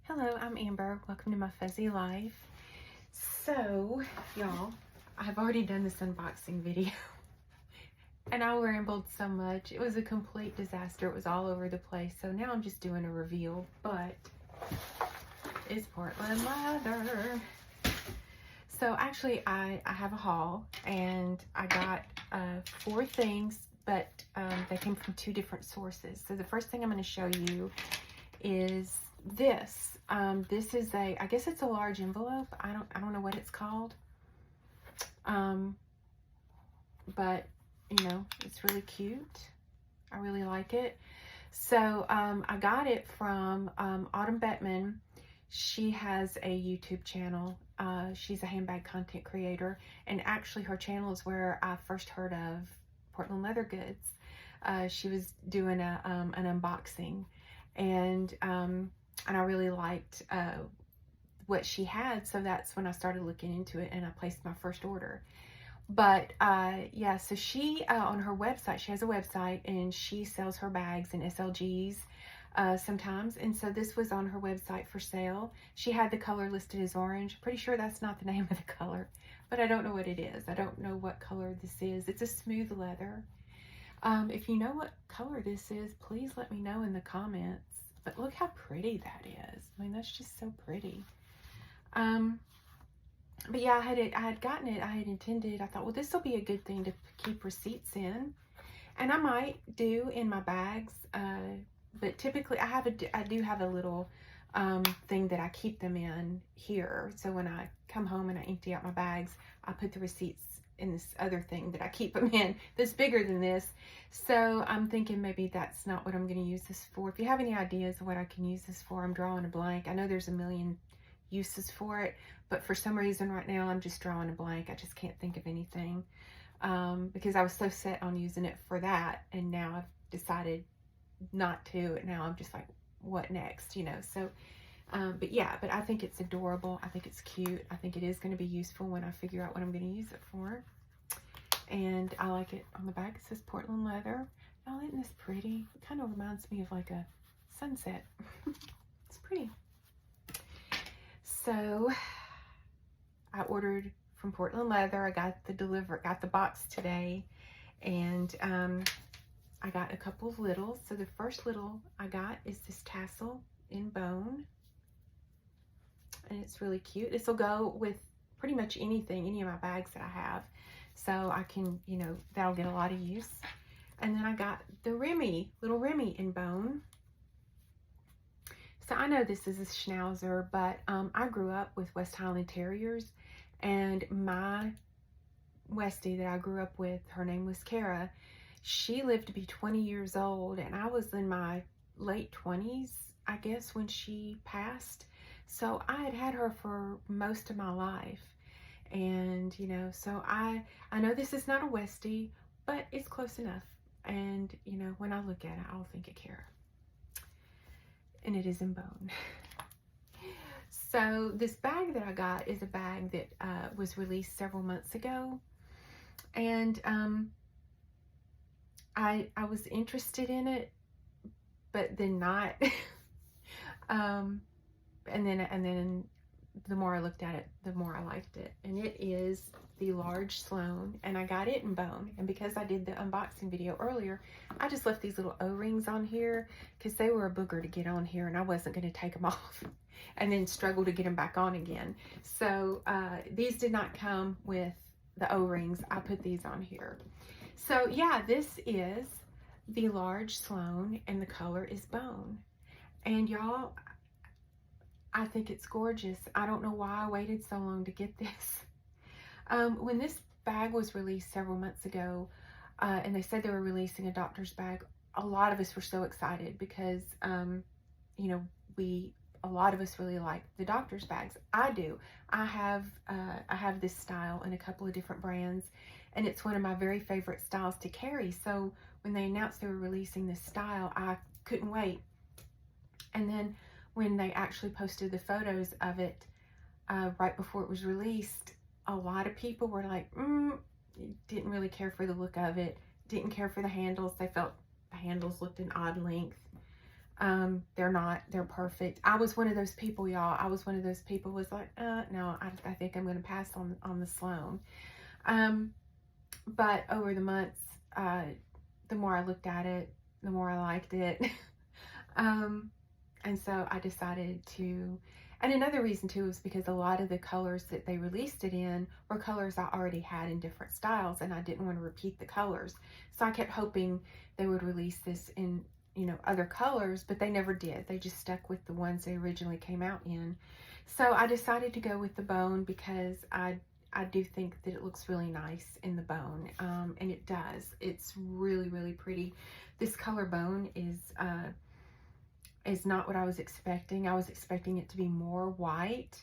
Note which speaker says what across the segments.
Speaker 1: Hello, I'm Amber. Welcome to my fuzzy life. So, y'all, I've already done this unboxing video and I rambled so much. It was a complete disaster. It was all over the place. So now I'm just doing a reveal, but it's Portland leather. So actually I have a haul and I got 4 things, but they came from 2 different sources. So the first thing I'm going to show you is this. This is I guess it's a large envelope. I don't know what it's called. But you know, it's really cute. I really like it. So I got it from Autumn Bettman. She has a YouTube channel. She's a handbag content creator, and actually her channel is where I first heard of Portland leather goods. She was doing an unboxing, and I really liked what she had, so that's when I started looking into it and I placed my first order. But yeah, so she on her website, she has a website and she sells her bags and SLGs sometimes, and so this was on her website for sale. She had the color listed as orange. Pretty sure that's not the name of the color, but I don't know what it is. I don't know what color this is. It's a smooth leather. If you know what color this is, please let me know in the comments. But look how pretty that is. I mean, that's just so pretty. But yeah, I had gotten it. I had intended. I thought, well, this will be a good thing to keep receipts in, and I might do in my bags. But typically, I do have a little thing that I keep them in here. So when I come home and I empty out my bags, I put the receipts in this other thing that I keep them in that's bigger than this. So I'm thinking maybe that's not what I'm going to use this for. If you have any ideas of what I can use this for, I'm drawing a blank. I know there's a million uses for it, but for some reason right now I'm just drawing a blank. I just can't think of anything because I was so set on using it for that, and now I've decided not to. Now I'm just like, what next, you know? So but yeah, but I think it's adorable. I think it's cute. I think it is going to be useful when I figure out what I'm going to use it for. And I like it. On the back it says Portland leather. Oh, isn't this pretty? It kind of reminds me of like a sunset. It's pretty. So I ordered from Portland leather. I got the box today, and I got a couple of littles. So the first little I got is this tassel in bone. And it's really cute. This will go with pretty much anything, any of my bags that I have. So I can, you know, that'll get a lot of use. And then I got the Remy, little Remy in bone. So I know this is a Schnauzer, but I grew up with West Highland Terriers, and my Westie that I grew up with, her name was Kara. She lived to be 20 years old, and I was in my late 20s, I guess, when she passed. So I had her for most of my life. And, you know, so I know this is not a Westie, but it's close enough. And, you know, when I look at it, I'll think of Kara. And it is in bone. So this bag that I got is a bag that was released several months ago. And I was interested in it, but then not. And then the more I looked at it, the more I liked it. And it is the large Sloan, and I got it in bone. And because I did the unboxing video earlier, I just left these little O-rings on here because they were a booger to get on here, and I wasn't going to take them off and then struggle to get them back on again. So these did not come with the O-rings. I put these on here. So yeah, this is the large Sloan, and the color is bone. And y'all, I think it's gorgeous. I don't know why I waited so long to get this. When this bag was released several months ago, and they said they were releasing a doctor's bag, a lot of us were so excited because, you know, a lot of us really like the doctor's bags. I do. I have this style in a couple of different brands, and it's one of my very favorite styles to carry. So when they announced they were releasing this style, I couldn't wait. And then when they actually posted the photos of it right before it was released, a lot of people were like, didn't really care for the look of it, didn't care for the handles. They felt the handles looked an odd length. They're not, they're perfect. I was one of those people, y'all. I was one of those people was like, no, I think I'm going to pass on the Sloan. But over the months, the more I looked at it, the more I liked it. And so I decided to, and another reason too is because a lot of the colors that they released it in were colors I already had in different styles, and I didn't want to repeat the colors. So I kept hoping they would release this in, you know, other colors, but they never did. They just stuck with the ones they originally came out in. So I decided to go with the bone because I do think that it looks really nice in the bone, and it does. It's really, really pretty. This color bone is not what I was expecting. I was expecting it to be more white,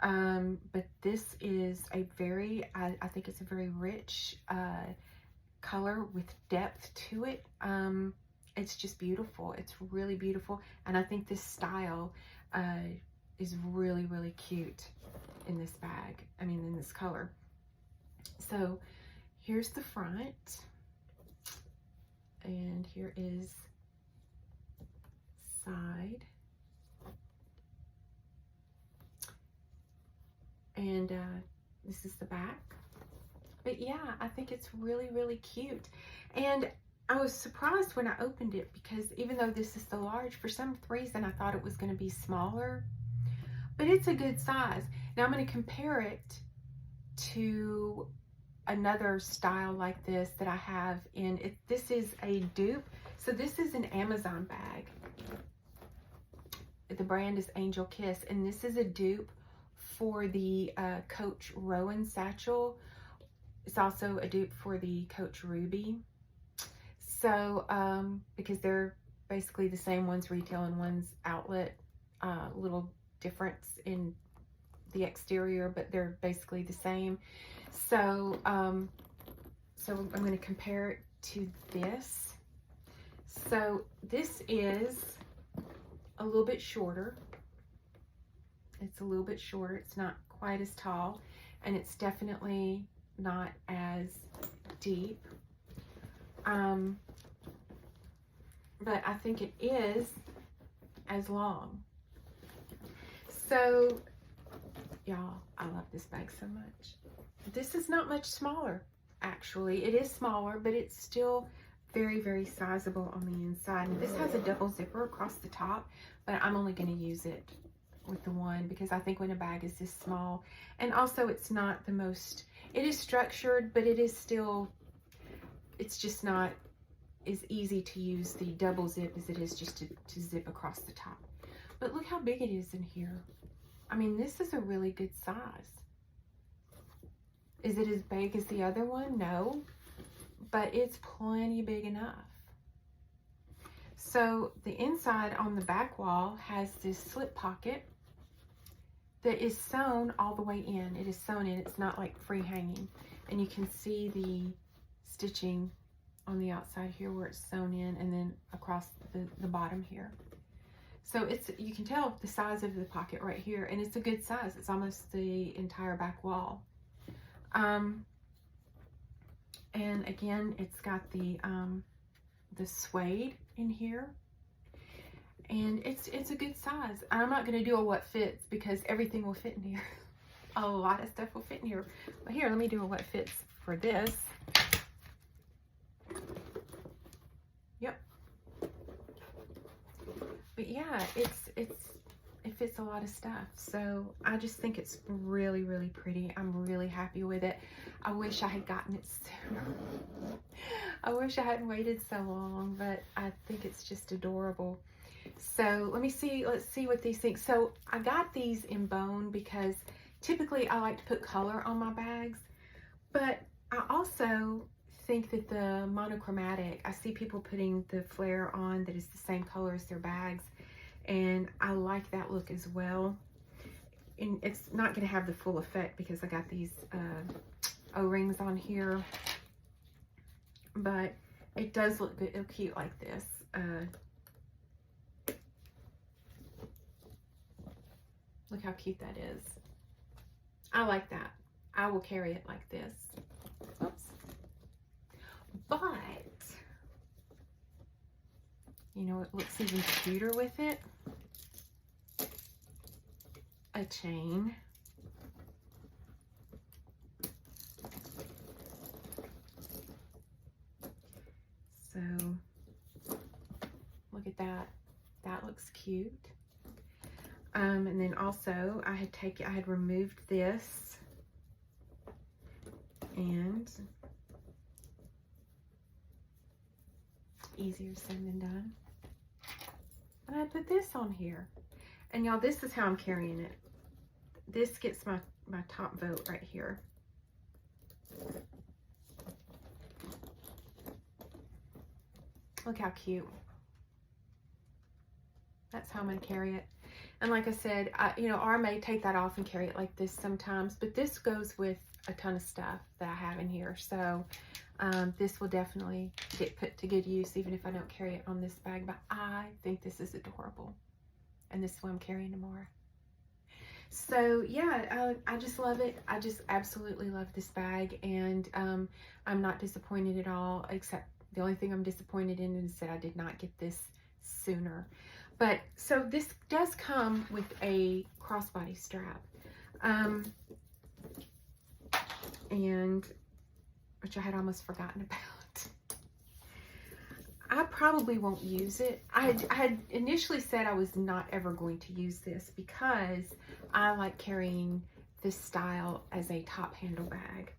Speaker 1: but this is a very, I think it's a very rich color with depth to it. It's just beautiful. It's really beautiful, and I think this style is really, really cute in this bag. I mean, in this color. So here's the front, and here is side, and this is the back. But yeah, I think it's really, really cute. And I was surprised when I opened it because even though this is the large, for some reason I thought it was going to be smaller, but it's a good size. Now I'm going to compare it to another style like this that I have in it. This is a dupe. So this is an Amazon bag. The brand is Angel Kiss, and this is a dupe for the Coach Rowan satchel. It's also a dupe for the Coach Ruby. So, because they're basically the same, one's retail and one's outlet, little difference in the exterior, but they're basically the same. So, so I'm going to compare it to this. So this is a little bit shorter. It's a little bit shorter. It's not quite as tall, and it's definitely not as deep. But I think it is as long. So, y'all, I love this bag so much. This is not much smaller, actually. It is smaller, but it's still very, very sizable on the inside. And this has a double zipper across the top, but I'm only going to use it with the one because I think when a bag is this small, and also it's not the most, it is structured, but it is still, it's just not as easy to use the double zip as it is just to zip across the top. But look how big it is in here. I mean, this is a really good size. Is it as big as the other one? No, but it's plenty big enough. So the inside on the back wall has this slip pocket that is sewn all the way in. It is sewn in, it's not like free hanging. And you can see the stitching on the outside here where it's sewn in, and then across the bottom here. So it's, you can tell the size of the pocket right here, and it's a good size. It's almost the entire back wall. And again, it's got the suede in here, and it's a good size. I'm not going to do a what fits because everything will fit in here. A lot of stuff will fit in here. But here, let me do a what fits for this. Yep. But yeah, it fits a lot of stuff. So I just think it's really, really pretty. I'm really happy with it. I wish I had gotten it sooner. I wish I hadn't waited so long, but I think it's just adorable. So let's see what these things. So I got these in bone because typically I like to put color on my bags, but I also think that the monochromatic, I see people putting the flare on that is the same color as their bags, and I like that look as well. And it's not going to have the full effect because I got these O-rings on here, but it does look good, cute like this. Look how cute that is. I like that. I will carry it like this. Oops. But You know, it looks even cuter with it. A chain. So, look at that. That looks cute. And then also I had removed this, and easier said than done. And I put this on here. And y'all, this is how I'm carrying it. This gets my top vote right here. Look how cute. That's how I'm going to carry it. And like I said, you know, I may take that off and carry it like this sometimes, but this goes with a ton of stuff that I have in here. So this will definitely get put to good use, even if I don't carry it on this bag. But I think this is adorable. And this is what I'm carrying tomorrow. So yeah, I just love it. I just absolutely love this bag. And I'm not disappointed at all, except the only thing I'm disappointed in is that I did not get this sooner. But so this does come with a crossbody strap, and which I had almost forgotten about. I probably won't use it. I had initially said I was not ever going to use this because I like carrying this style as a top handle bag.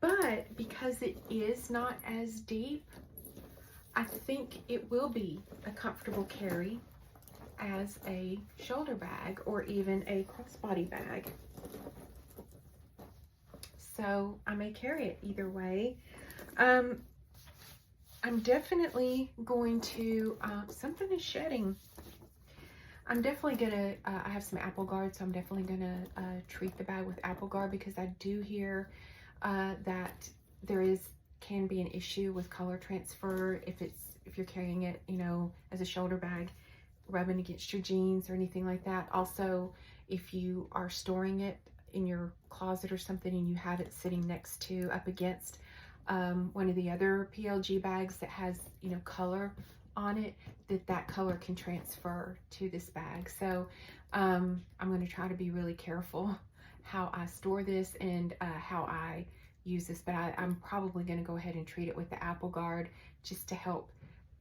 Speaker 1: But because it is not as deep, I think it will be a comfortable carry as a shoulder bag or even a crossbody bag. So I may carry it either way. I'm definitely going to, something is shedding. I'm definitely gonna, I have some Apple Guard, so I'm definitely gonna treat the bag with Apple Guard, because I do hear that there can be an issue with color transfer if you're carrying it, you know, as a shoulder bag, rubbing against your jeans or anything like that. Also, if you are storing it in your closet or something and you have it sitting next to, up against one of the other PLG bags that has, you know, color on it, that color can transfer to this bag. So I'm going to try to be really careful how I store this and how I use this, but I'm probably going to go ahead and treat it with the Apple Guard just to help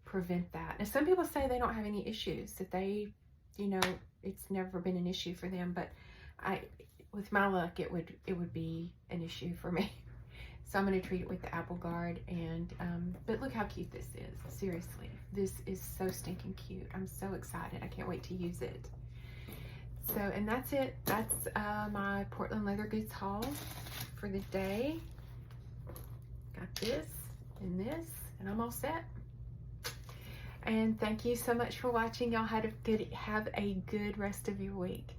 Speaker 1: prevent that. Now, some people say they don't have any issues, that they, you know, it's never been an issue for them, but with my luck, it would be an issue for me. So I'm going to treat it with the Apple Guard. And but look how cute this is. Seriously, this is so stinking cute. I'm so excited. I can't wait to use it. So, and that's it. That's my Portland Leather Goods haul for the day. Got this and this, and I'm all set. And thank you so much for watching. Y'all have a good rest of your week.